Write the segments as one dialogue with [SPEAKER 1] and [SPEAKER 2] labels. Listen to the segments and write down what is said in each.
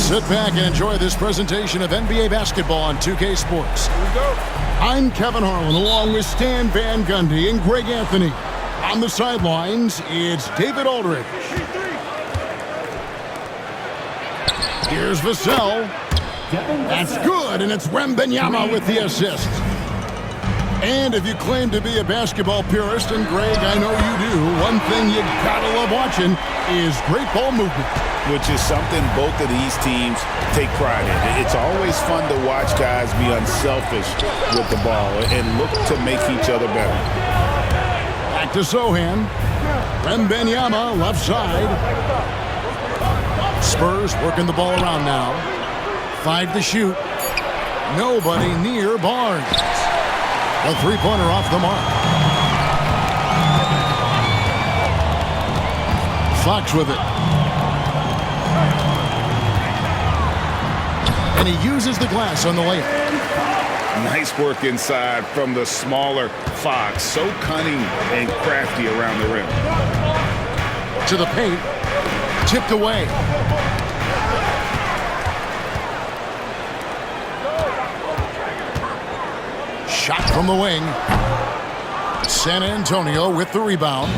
[SPEAKER 1] Sit back and enjoy this presentation of NBA basketball on 2K Sports.
[SPEAKER 2] Here we go.
[SPEAKER 1] I'm Kevin Harlan along with Stan Van Gundy and Greg Anthony. On the sidelines, it's David Aldridge. Here's Vassell. That's good, and it's Wembanyama with the assist. And if you claim to be a basketball purist, and Greg, I know you do, one thing you gotta love watching is great ball movement.
[SPEAKER 2] Which is something both of these teams take pride in. It's always fun to watch guys be unselfish with the ball and look to make each other better.
[SPEAKER 1] Back to Sohan. Wembanyama, left side. Spurs working the ball around now. 5 to shoot. Nobody near Barnes. A three-pointer off the mark. Fox with it. And he uses the glass on the layup.
[SPEAKER 2] Nice work inside from the smaller Fox. So cunning and crafty around the rim.
[SPEAKER 1] To the paint. Tipped away. Shot from the wing. San Antonio with the rebound.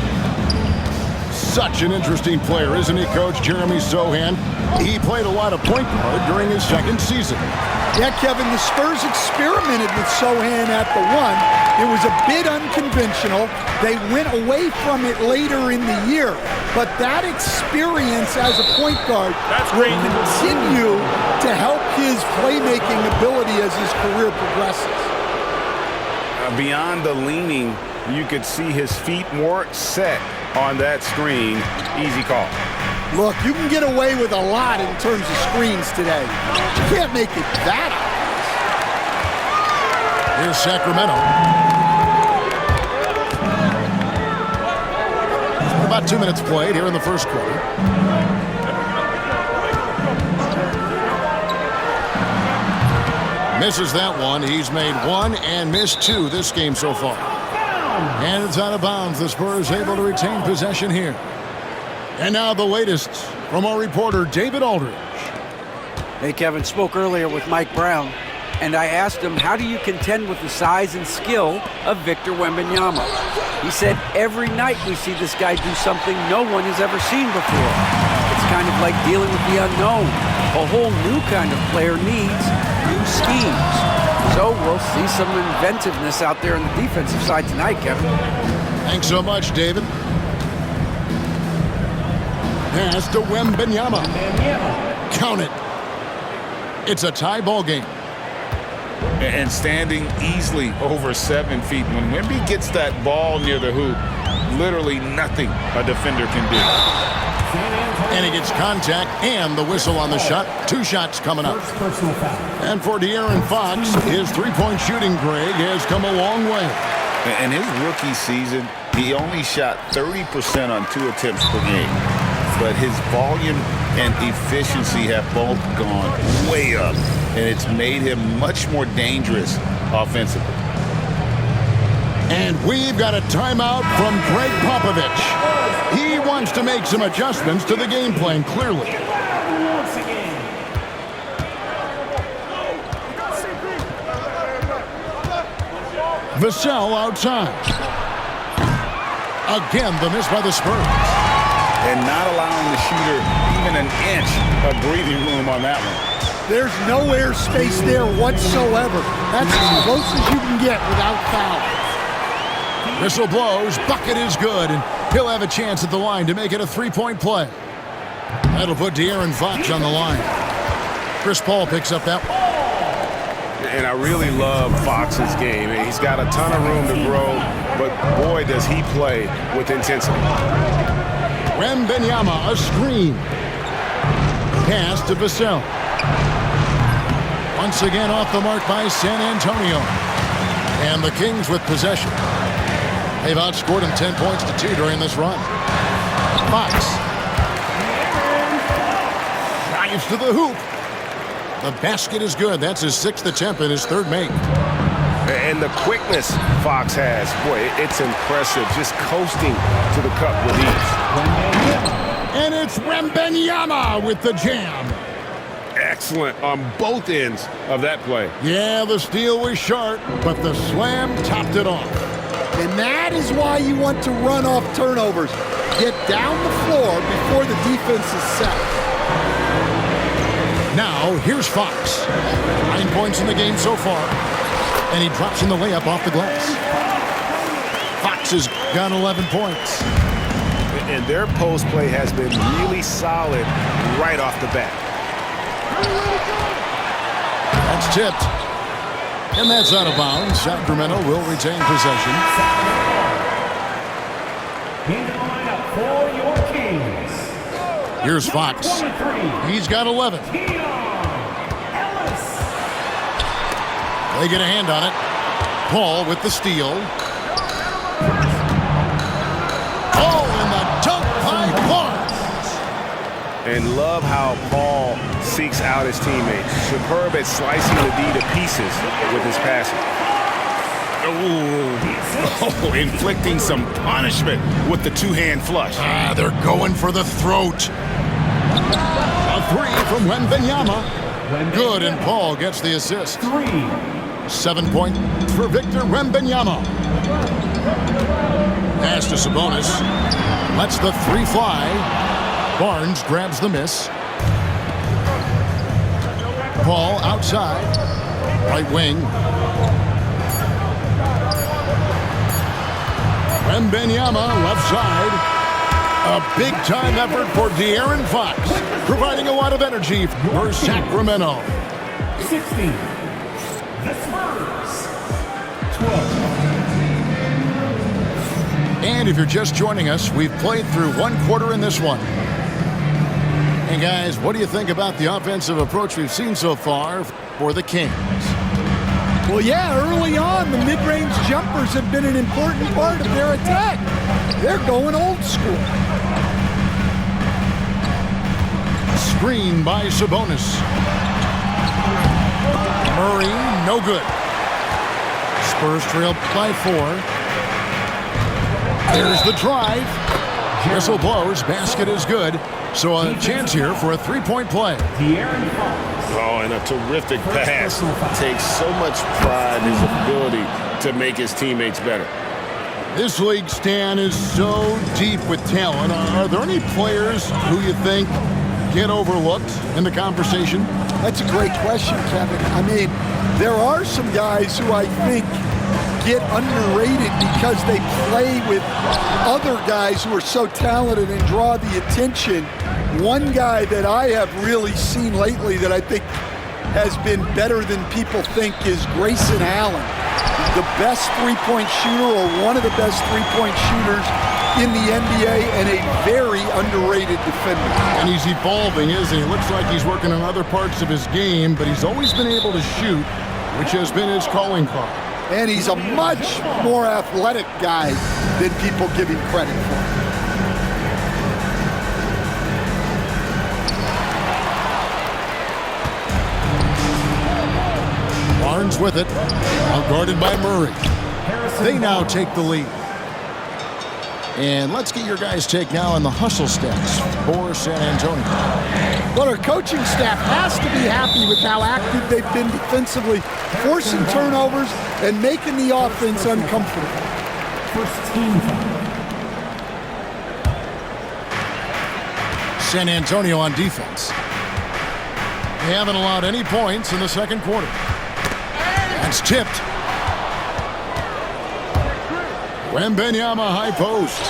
[SPEAKER 1] Such an interesting player, isn't he, Coach Jeremy Sohan? He played a lot of point guard during his second season.
[SPEAKER 3] Yeah, Kevin, the Spurs experimented with Sohan at the 1. It was a bit unconventional. They went away from it later in the year. But that experience as a point guard will continue to help his playmaking ability as his career progresses.
[SPEAKER 2] Beyond the leaning, you could see his feet more set on that screen. Easy call.
[SPEAKER 3] Look, you can get away with a lot in terms of screens today. You can't make it that obvious.
[SPEAKER 1] Here's Sacramento. About 2 minutes played here in the first quarter. Misses that one. He's made 1 and missed 2 this game so far. And it's out of bounds. The Spurs able to retain possession here. And now the latest from our reporter, David Aldridge.
[SPEAKER 4] Hey, Kevin, spoke earlier with Mike Brown, and I asked him, how do you contend with the size and skill of Victor Wembanyama? He said, every night we see this guy do something no one has ever seen before. It's kind of like dealing with the unknown. A whole new kind of player needs new schemes. So we'll see some inventiveness out there on the defensive side tonight, Kevin.
[SPEAKER 1] Thanks so much, David. Pass to Wembanyama. Count it. It's a tie ball game.
[SPEAKER 2] And standing easily over 7 feet. When Wemby gets that ball near the hoop, literally nothing a defender can do.
[SPEAKER 1] And he gets contact and the whistle on the shot. 2 shots coming up. And for De'Aaron Fox, his three-point shooting, Greg, has come a long way.
[SPEAKER 2] In his rookie season, he only shot 30% on 2 attempts per game. But his volume and efficiency have both gone way up. And it's made him much more dangerous offensively.
[SPEAKER 1] And we've got a timeout from Greg Popovich. He wants to make some adjustments to the game plan, clearly. Vassell outside. Again, the miss by the Spurs.
[SPEAKER 2] And not allowing the shooter even an inch of breathing room on that one.
[SPEAKER 3] There's no air space there whatsoever. That's as close as you can get without foul.
[SPEAKER 1] Whistle blows, bucket is good, and he'll have a chance at the line to make it a 3-point play. That'll put De'Aaron Fox on the line. Chris Paul picks up that one.
[SPEAKER 2] And I really love Fox's game. He's got a ton of room to grow, but boy, does he play with intensity.
[SPEAKER 1] Wembanyama, a screen. Pass to Vassell. Once again off the mark by San Antonio. And the Kings with possession. They've outscored him 10 points to 2 during this run. Fox. Drives to the hoop. The basket is good. That's his 6th attempt and his 3rd make.
[SPEAKER 2] And the quickness Fox has, boy, it's impressive. Just coasting to the cup with ease.
[SPEAKER 1] And it's Wembanyama with the jam.
[SPEAKER 5] excellent on both ends of that play.
[SPEAKER 1] Yeah, the steal was sharp, but the slam topped it off.
[SPEAKER 3] And that is why you want to run off turnovers. Get down the floor before the defense is set.
[SPEAKER 1] Now, here's Fox. 9 points in the game so far. And he drops in the layup off the glass. Fox has got 11 points.
[SPEAKER 5] And their post play has been really solid right off the bat.
[SPEAKER 1] That's tipped. And that's out of bounds. Sacramento will retain possession. Here's Fox. He's got 11. They get a hand on it. Paul with the steal. Oh, and the dunk by Barnes.
[SPEAKER 5] And love how Paul seeks out his teammates. Superb at slicing the D to pieces with his passing. Oh, inflicting some punishment with the two-hand flush.
[SPEAKER 1] They're going for the throat. A three from Wembanyama. Good, and Paul gets the assist. 7 points for Victor Wembanyama. Pass to Sabonis. Lets the three fly. Barnes grabs the miss. Paul outside. Right wing. Wembanyama left side. A big-time effort for De'Aaron Fox, providing a lot of energy for Sacramento.
[SPEAKER 6] 16. The Spurs. 12.
[SPEAKER 1] And if you're just joining us, we've played through one quarter in this one. And guys, what do you think about the offensive approach we've seen so far for the Kings?
[SPEAKER 3] Well, yeah, early on, the mid-range jumpers have been an important part of their attack. They're going old school.
[SPEAKER 1] Screen by Sabonis. Murray, no good. Spurs trail by 4. There's the drive. Whistle blows. Basket is good. So a chance here for a three-point play.
[SPEAKER 5] Oh, and a terrific pass. Takes so much pride in his ability to make his teammates better.
[SPEAKER 1] This league, Stan, is so deep with talent. Are there any players who you think get overlooked in the conversation?
[SPEAKER 3] That's a great question, Kevin. I mean, there are some guys who I think get underrated because they play with other guys who are so talented and draw the attention. One guy that I have really seen lately that I think has been better than people think is Grayson Allen, the best three-point shooter or one of the best three-point shooters in the NBA and a very underrated defender.
[SPEAKER 1] And he's evolving, isn't he? Looks like he's working on other parts of his game, but he's always been able to shoot, which has been his calling card.
[SPEAKER 3] And he's a much more athletic guy than people give him credit for.
[SPEAKER 1] Barnes with it, outguarded by Murray. They now take the lead. And let's get your guys' take now on the hustle stats for San Antonio.
[SPEAKER 3] Well, our coaching staff has to be happy with how active they've been defensively, forcing turnovers and making the offense uncomfortable.
[SPEAKER 6] First team foul.
[SPEAKER 1] San Antonio on defense. They haven't allowed any points in the second quarter. That's tipped. Wembanyama high post.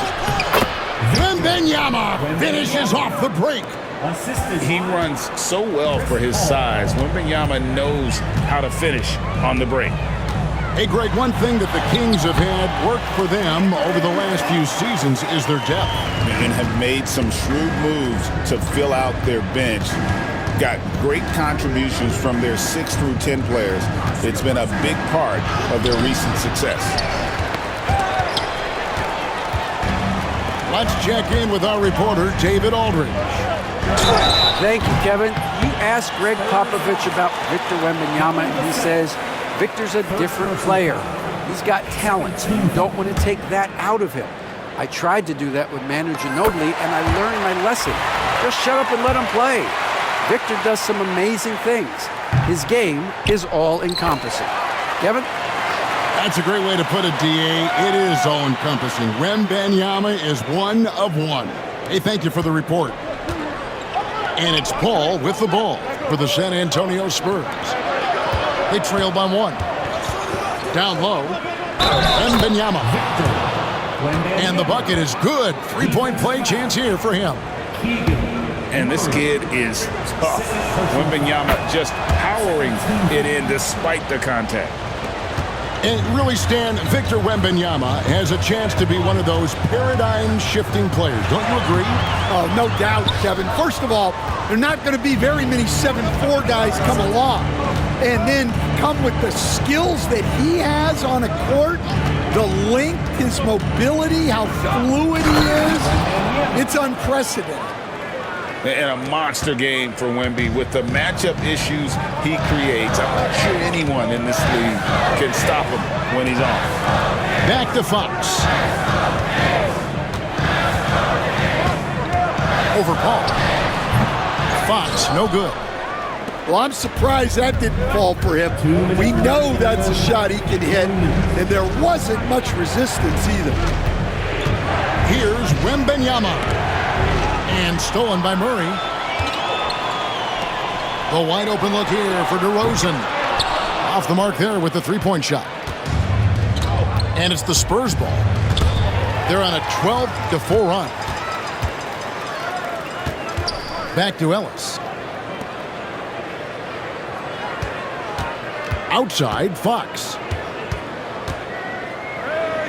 [SPEAKER 1] Wembanyama finishes off the break.
[SPEAKER 6] Assisted.
[SPEAKER 5] He runs so well for his size. Wembanyama knows how to finish on the break.
[SPEAKER 1] Hey, Greg, one thing that the Kings have had work for them over the last few seasons is their depth.
[SPEAKER 2] And have made some shrewd moves to fill out their bench. Got great contributions from their 6 through 10 players. It's been a big part of their recent success.
[SPEAKER 1] Let's check in with our reporter, David Aldridge.
[SPEAKER 4] Thank you, Kevin. You asked Greg Popovich about Victor Wembanyama, and he says Victor's a different player. He's got talent. You don't want to take that out of him. I tried to do that with Manu Ginobili, and I learned my lesson. Just shut up and let him play. Victor does some amazing things. His game is all-encompassing. Kevin?
[SPEAKER 1] That's a great way to put it, D.A. It is all-encompassing. Wembanyama is one of one. Hey, thank you for the report. And it's Paul with the ball for the San Antonio Spurs. They trail by 1. Down low, Wembanyama. And the bucket is good. 3-point play chance here for him.
[SPEAKER 5] And this kid is tough. Wembanyama just powering it in despite the contact.
[SPEAKER 1] And really, Stan, Victor Wembanyama has a chance to be one of those paradigm-shifting players. Don't you agree?
[SPEAKER 3] Oh, no doubt, Kevin. First of all, there are not going to be very many 7'4" guys come along and then come with the skills that he has on a court, the length, his mobility, how fluid he is. It's unprecedented.
[SPEAKER 2] And a monster game for Wemby with the matchup issues he creates. I'm not sure anyone in this league can stop him when he's on.
[SPEAKER 1] Back to Fox. Over Paul. Fox, no good.
[SPEAKER 3] Well, I'm surprised that didn't fall for him. We know that's a shot he can hit, and there wasn't much resistance either.
[SPEAKER 1] Here's Wembanyama. And stolen by Murray. The wide open look here for DeRozan. Off the mark there with the 3-point shot. And it's the Spurs ball. They're on a 12-4 run. Back to Ellis. Outside, Fox.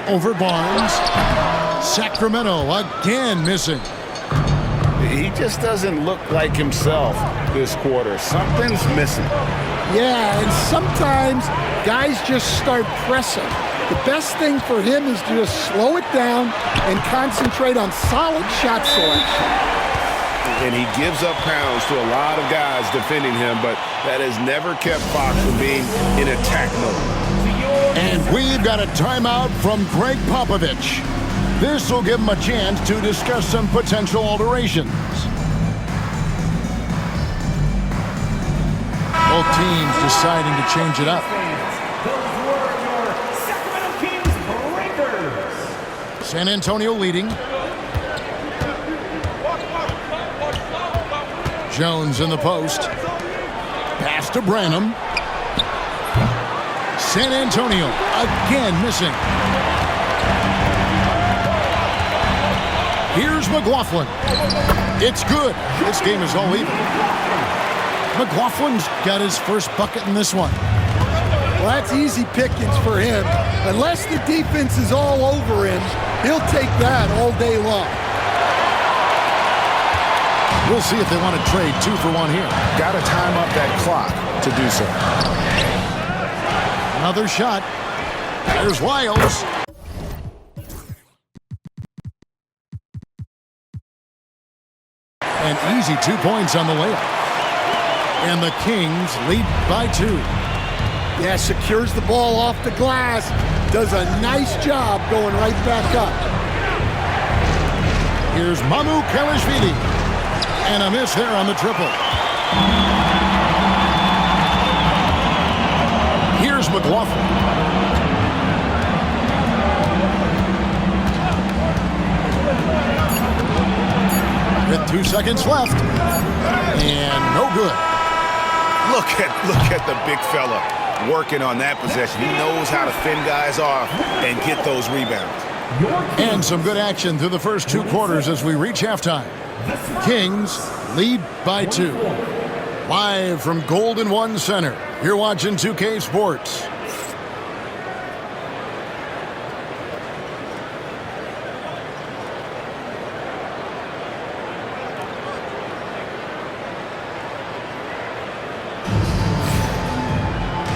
[SPEAKER 1] Over Barnes. Sacramento again missing.
[SPEAKER 2] He just doesn't look like himself this quarter. Something's missing.
[SPEAKER 3] Yeah, and sometimes guys just start pressing. The best thing for him is to just slow it down and concentrate on solid shot selection.
[SPEAKER 5] And he gives up pounds to a lot of guys defending him, but that has never kept Fox from being in attack mode.
[SPEAKER 1] And we've got a timeout from Greg Popovich. This will give him a chance to discuss some potential alterations. Both teams deciding to change it up.
[SPEAKER 6] Those were your Sacramento Kings breakers.
[SPEAKER 1] San Antonio leading. Jones in the post. Pass to Branham. San Antonio again missing. Here's McLaughlin. It's good. This game is all even. McLaughlin's got his first bucket in this one.
[SPEAKER 3] Well, that's easy pickings for him. Unless the defense is all over him, he'll take that all day long.
[SPEAKER 1] We'll see if they want to trade 2 for 1 here.
[SPEAKER 5] Got to time up that clock to do so.
[SPEAKER 1] Another shot. There's Lyles. An easy 2 points on the layup. And the Kings lead by 2.
[SPEAKER 3] Yeah, secures the ball off the glass. Does a nice job going right back up.
[SPEAKER 1] Here's Mamu Kelishvili. And a miss there on the triple. Here's McLaughlin. With 2 seconds left. And no good.
[SPEAKER 5] Look at the big fella working on that possession. He knows how to fend guys off and get those rebounds.
[SPEAKER 1] And some good action through the first 2 quarters as we reach halftime. Kings lead by 2. Live from Golden One Center, you're watching 2K Sports.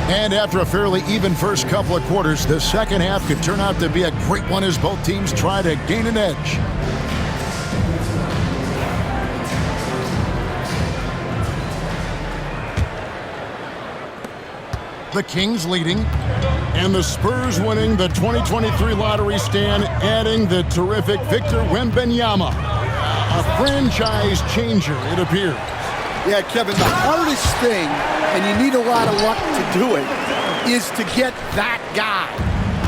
[SPEAKER 1] And after a fairly even first couple of quarters, the second half could turn out to be a great one as both teams try to gain an edge. The Kings leading, and the Spurs winning the 2023 lottery, stand adding the terrific Victor Wembanyama. A franchise changer, it appears.
[SPEAKER 3] Yeah, Kevin, the hardest thing, and you need a lot of luck to do it, is to get that guy.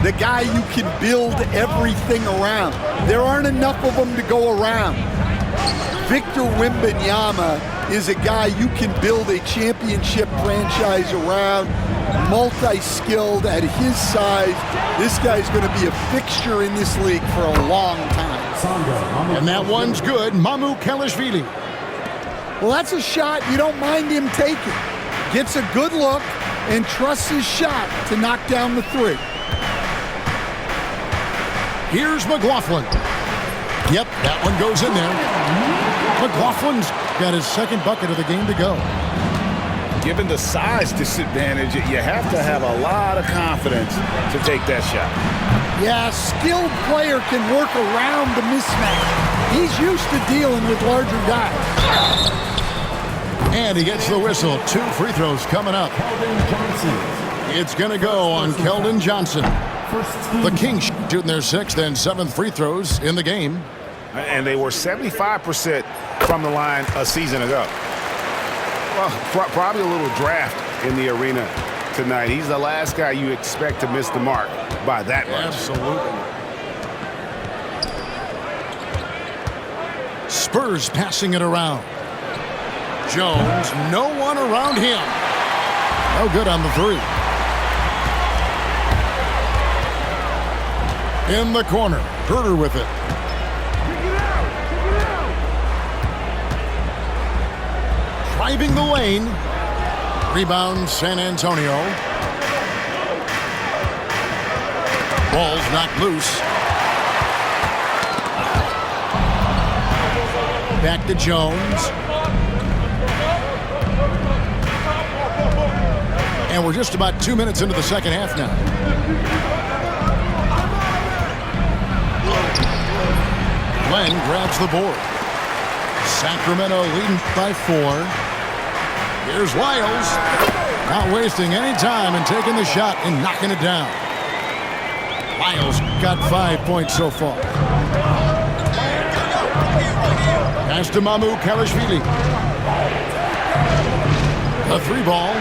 [SPEAKER 3] The guy you can build everything around. There aren't enough of them to go around. Victor Wembanyama is a guy you can build a championship franchise around, multi-skilled at his size. This guy's going to be a fixture in this league for a long time.
[SPEAKER 1] And that one's good. Mamu Kelishvili.
[SPEAKER 3] Well, that's a shot you don't mind him taking. Gets a good look and trusts his shot to knock down the three.
[SPEAKER 1] Here's McLaughlin. Yep, that one goes in there. McLaughlin's got his second bucket of the game to go.
[SPEAKER 2] Given the size disadvantage, you have to have a lot of confidence to take that shot.
[SPEAKER 3] Yeah, a skilled player can work around the mismatch. He's used to dealing with larger guys.
[SPEAKER 1] And he gets the whistle. 2 free throws coming up. It's going to go on Keldon Johnson. The Kings shooting their 6th and 7th free throws in the game.
[SPEAKER 5] And they were 75% from the line a season ago. Well, probably a little draft in the arena tonight. He's the last guy you expect to miss the mark by that much.
[SPEAKER 1] Absolutely. Spurs passing it around. Jones, no one around him. No good on the three. In the corner, Herter with it. Driving the lane. Rebound, San Antonio. Ball's knocked loose. Back to Jones. And we're just about 2 minutes into the second half now. Glenn grabs the board. Sacramento leading by 4. Here's Wiles. Not wasting any time and taking the shot and knocking it down. Wiles got 5 points so far. Pass to Mamu Kelishvili. A 3-ball.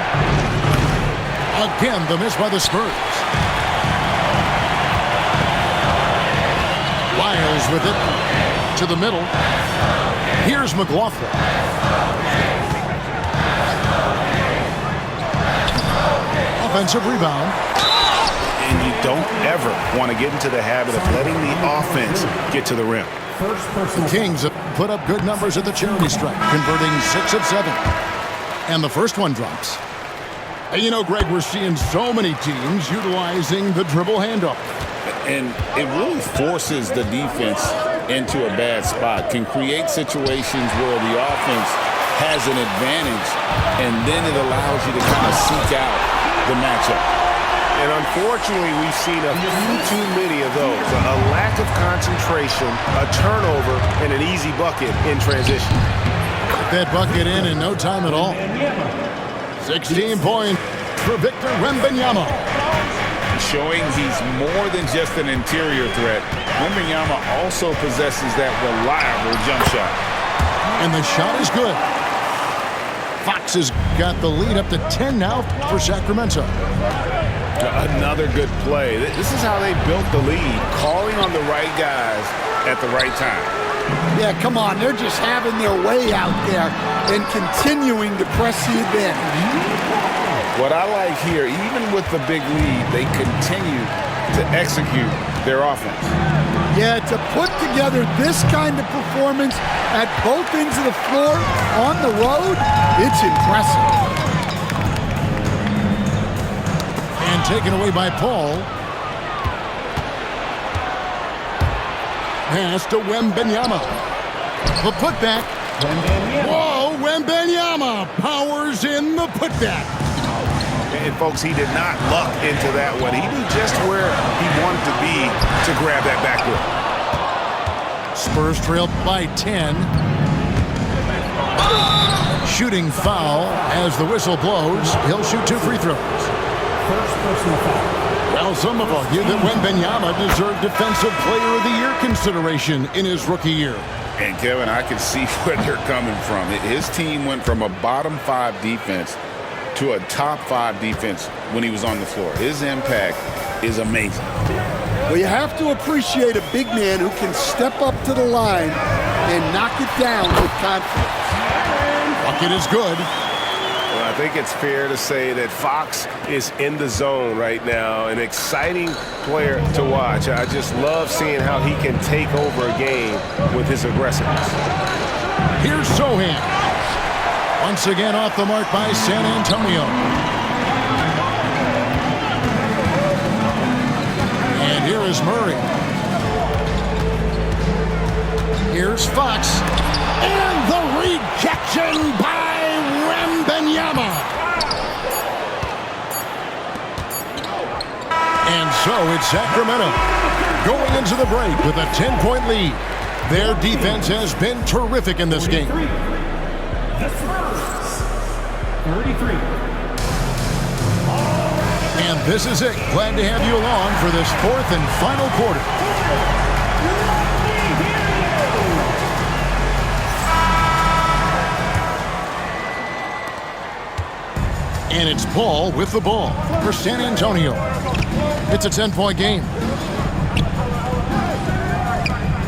[SPEAKER 1] Again, the miss by the Spurs. Wiles with it to the middle. Here's McLaughlin. Offensive rebound.
[SPEAKER 5] And you don't ever want to get into the habit of letting the offense get to the rim.
[SPEAKER 1] The Kings have put up good numbers at the charity stripe, converting 6 of 7. And the first one drops. And you know, Greg, we're seeing so many teams utilizing the dribble handoff.
[SPEAKER 2] And it really forces the defense into a bad spot, can create situations where the offense has an advantage, and then it allows you to kind of seek out the matchup.
[SPEAKER 5] And unfortunately, we've seen a few too many of those. A lack of concentration, a turnover, and an easy bucket in transition.
[SPEAKER 1] Get that bucket in no time at all. 16 points for Victor Wembanyama.
[SPEAKER 2] Showing he's more than just an interior threat. Wembanyama also possesses that reliable jump shot.
[SPEAKER 1] And the shot is good. Fox has got the lead up to 10 now for Sacramento.
[SPEAKER 2] Another good play. This is how they built the lead, calling on the right guys at the right time.
[SPEAKER 3] Yeah, come on. They're just having their way out there and continuing to press the advantage.
[SPEAKER 2] What I like here, even with the big lead, they continue to execute their offense.
[SPEAKER 3] Yeah, to put together this kind of performance at both ends of the floor on the road, it's impressive.
[SPEAKER 1] And taken away by Paul. Pass to Wembanyama. The putback. Whoa, Wembanyama powers in the putback.
[SPEAKER 5] And folks, he did not luck into that one. He knew just where he wanted to be to grab that backboard.
[SPEAKER 1] Spurs trail by 10. Shooting foul as the whistle blows. He'll shoot 2 free throws.
[SPEAKER 6] First personal foul.
[SPEAKER 1] Well, some have argued that Wembanyama deserved Defensive Player of the Year consideration in his rookie year.
[SPEAKER 2] And, Kevin, I can see where they're coming from. His team went from a bottom 5 defense to a top 5 defense when he was on the floor. His impact is amazing.
[SPEAKER 3] Well, you have to appreciate a big man who can step up to the line and knock it down with confidence.
[SPEAKER 1] Bucket is good.
[SPEAKER 5] Well, I think it's fair to say that Fox is in the zone right now, an exciting player to watch. I just love seeing how he can take over a game with his aggressiveness.
[SPEAKER 1] Here's Sohan. Once again off the mark by San Antonio. And here is Murray. Here's Fox. And the rejection by Wembanyama. And so it's Sacramento going into the break with a 10-point lead. Their defense has been terrific in this game.
[SPEAKER 6] The Spurs, 33.
[SPEAKER 1] And this is it. Glad to have you along for this 4th and final quarter. And it's Ball with the ball for San Antonio. It's a 10-point game.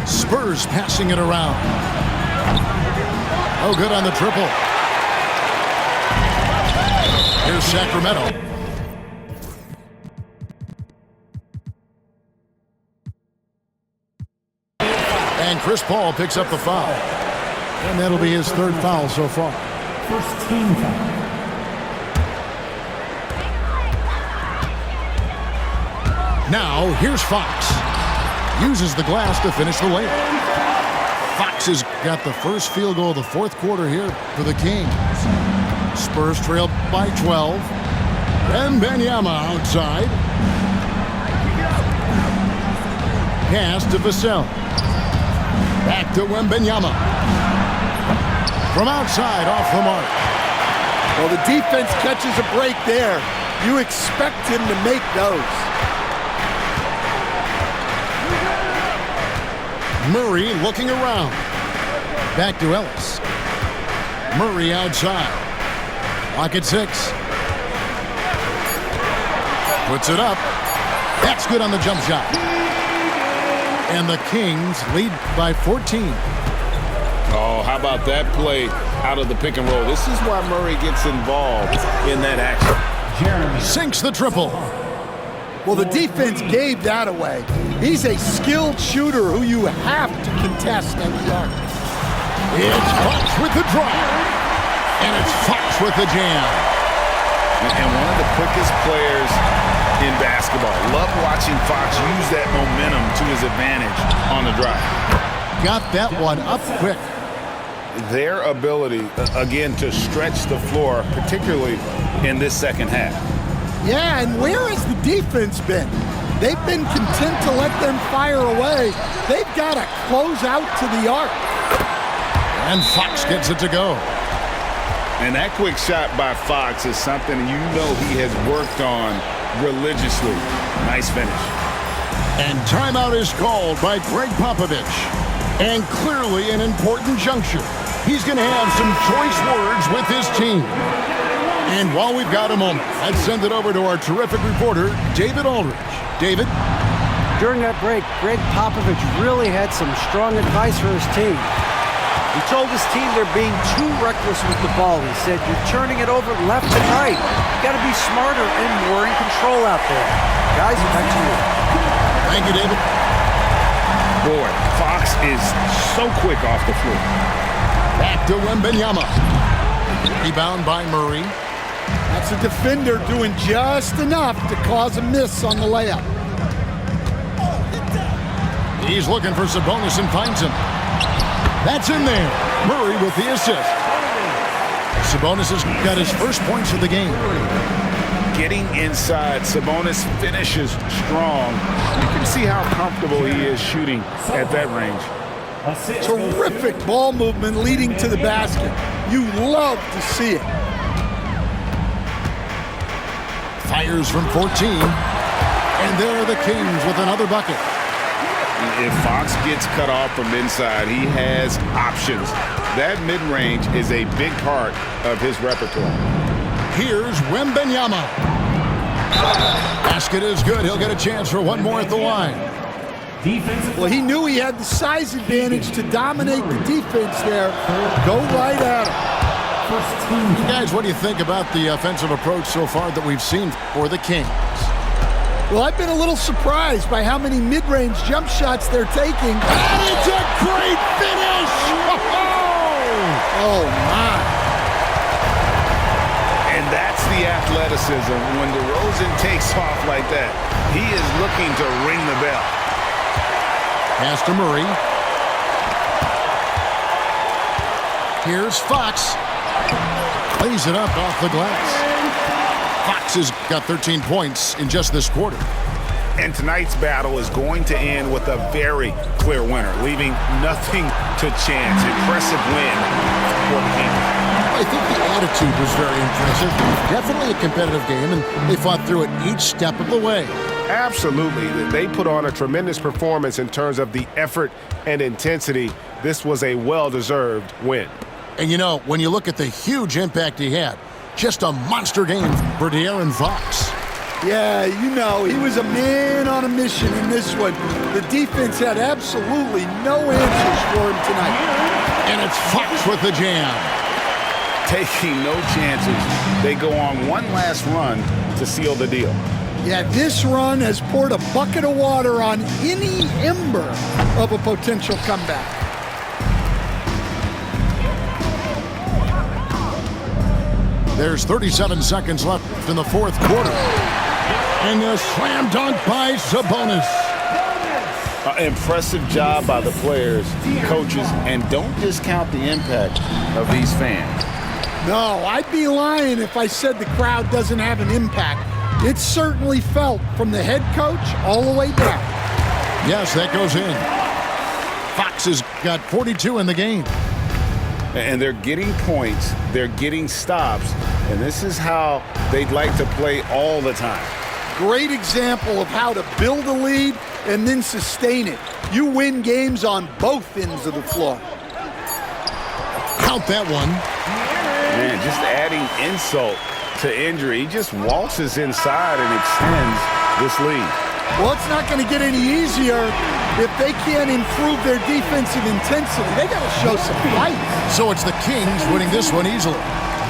[SPEAKER 1] Spurs passing it around. Oh, good on the triple. Here's Sacramento. And Chris Paul picks up the foul. And that'll be his 3rd foul so far.
[SPEAKER 6] First team foul.
[SPEAKER 1] Now, here's Fox. Uses the glass to finish the layup. Fox has got the first field goal of the 4th quarter here for the Kings. Spurs trail by 12. Wembanyama outside. Pass to Vassell. Back to Wembanyama. From outside, off the mark.
[SPEAKER 3] Well, the defense catches a break there. You expect him to make those.
[SPEAKER 1] Murray looking around. Back to Ellis. Murray outside. Lock at 6. Puts it up. That's good on the jump shot. And the Kings lead by 14.
[SPEAKER 2] Oh, how about that play out of the pick and roll? This is why Murray gets involved in that action.
[SPEAKER 6] Jeremy
[SPEAKER 1] Sinks the triple.
[SPEAKER 3] Well, the defense gave that away. He's a skilled shooter who you have to contest at the arc.
[SPEAKER 1] It's Fox with the drive. And it's Fox with the jam.
[SPEAKER 2] And one of the quickest players in basketball. Love watching Fox use that momentum to his advantage on the drive.
[SPEAKER 1] Got that one up quick.
[SPEAKER 2] Their ability, again, to stretch the floor, particularly in this second half.
[SPEAKER 3] Yeah, and where has the defense been? They've been content to let them fire away. They've got to close out to the arc.
[SPEAKER 1] And Fox gets it to go.
[SPEAKER 2] And that quick shot by Fox is something you know he has worked on religiously. Nice finish.
[SPEAKER 1] And timeout is called by Greg Popovich. And clearly an important juncture. He's going to have some choice words with his team. And while we've got a moment, let's send it over to our terrific reporter, David Aldridge. David?
[SPEAKER 4] During that break, Greg Popovich really had some strong advice for his team. He told his team they're being too reckless with the ball. He said, you're turning it over left and right. You got to be smarter and more in control out there. Guys, back to you.
[SPEAKER 1] Thank you, David.
[SPEAKER 2] Boy, Fox is so quick off the floor.
[SPEAKER 1] Back to Wembanyama. Rebound by Murray.
[SPEAKER 3] That's a defender doing just enough to cause a miss on the layup.
[SPEAKER 1] He's looking for Sabonis and finds him. That's in there. Murray with the assist. Sabonis has got his first points of the game.
[SPEAKER 2] Getting inside, Sabonis finishes strong. You can see how comfortable he is shooting at that range.
[SPEAKER 3] Terrific ball movement leading to the basket. You love to see it.
[SPEAKER 1] Fires from 14. And there are the Kings with another bucket.
[SPEAKER 5] If Fox gets cut off from inside, he has options. That mid-range is a big part of his repertoire.
[SPEAKER 1] Here's Wembanyama. Basket is good. He'll get a chance for one more at the line.
[SPEAKER 6] Defensive.
[SPEAKER 3] Well, he knew he had the size advantage to dominate the defense there. Go right at him.
[SPEAKER 6] First team.
[SPEAKER 1] Guys, what do you think about the offensive approach so far that we've seen for the Kings?
[SPEAKER 3] Well, I've been a little surprised by how many mid-range jump shots they're taking.
[SPEAKER 1] And it's a great finish!
[SPEAKER 3] Oh, my.
[SPEAKER 5] And that's the athleticism. When DeRozan takes off like that, he is looking to ring the bell.
[SPEAKER 1] Pass to Murray. Here's Fox. Lays it up off the glass. Fox has got 13 points in just this quarter.
[SPEAKER 5] And tonight's battle is going to end with a very clear winner, leaving nothing to chance. Impressive win for the Kings.
[SPEAKER 1] I think the attitude was very impressive. Definitely a competitive game, and they fought through it each step of the way.
[SPEAKER 5] Absolutely. They put on a tremendous performance in terms of the effort and intensity. This was a well-deserved win.
[SPEAKER 1] And you know, when you look at the huge impact he had, just a monster game for De'Aaron Fox.
[SPEAKER 3] Yeah, you know, he was a man on a mission in this one. The defense had absolutely no answers for him tonight.
[SPEAKER 1] And it's Fox with the jam.
[SPEAKER 5] Taking no chances. They go on one last run to seal the deal.
[SPEAKER 3] Yeah, this run has poured a bucket of water on any ember of a potential comeback.
[SPEAKER 1] There's 37 seconds left in the fourth quarter. And a slam dunk by Sabonis.
[SPEAKER 2] Impressive job by the players, coaches, and don't discount the impact of these fans.
[SPEAKER 3] No, I'd be lying if I said the crowd doesn't have an impact. It's certainly felt from the head coach all the way down.
[SPEAKER 1] Yes, that goes in. Fox has got 42 in the game.
[SPEAKER 2] And they're getting points, they're getting stops, and this is how they'd like to play all the time.
[SPEAKER 3] Great example of how to build a lead and then sustain it. You win games on both ends of the floor.
[SPEAKER 1] Count that one.
[SPEAKER 2] Man, just adding insult to injury. He just waltzes inside and extends this lead.
[SPEAKER 3] Well, it's not going to get any easier if they can't improve their defensive intensity. They got to show some fight.
[SPEAKER 1] So it's the Kings winning this one easily.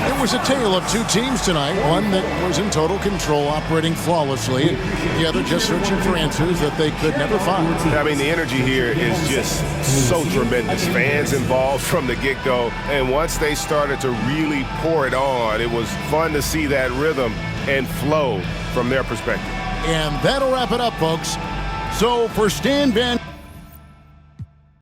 [SPEAKER 1] It was a tale of two teams tonight, one that was in total control, operating flawlessly, and the other just searching for answers that they could never find.
[SPEAKER 5] I mean, the energy here is just so tremendous. Fans involved from the get-go, and once they started to really pour it on, it was fun to see that rhythm and flow from their perspective.
[SPEAKER 1] And that'll wrap it up, folks. So for Stan Van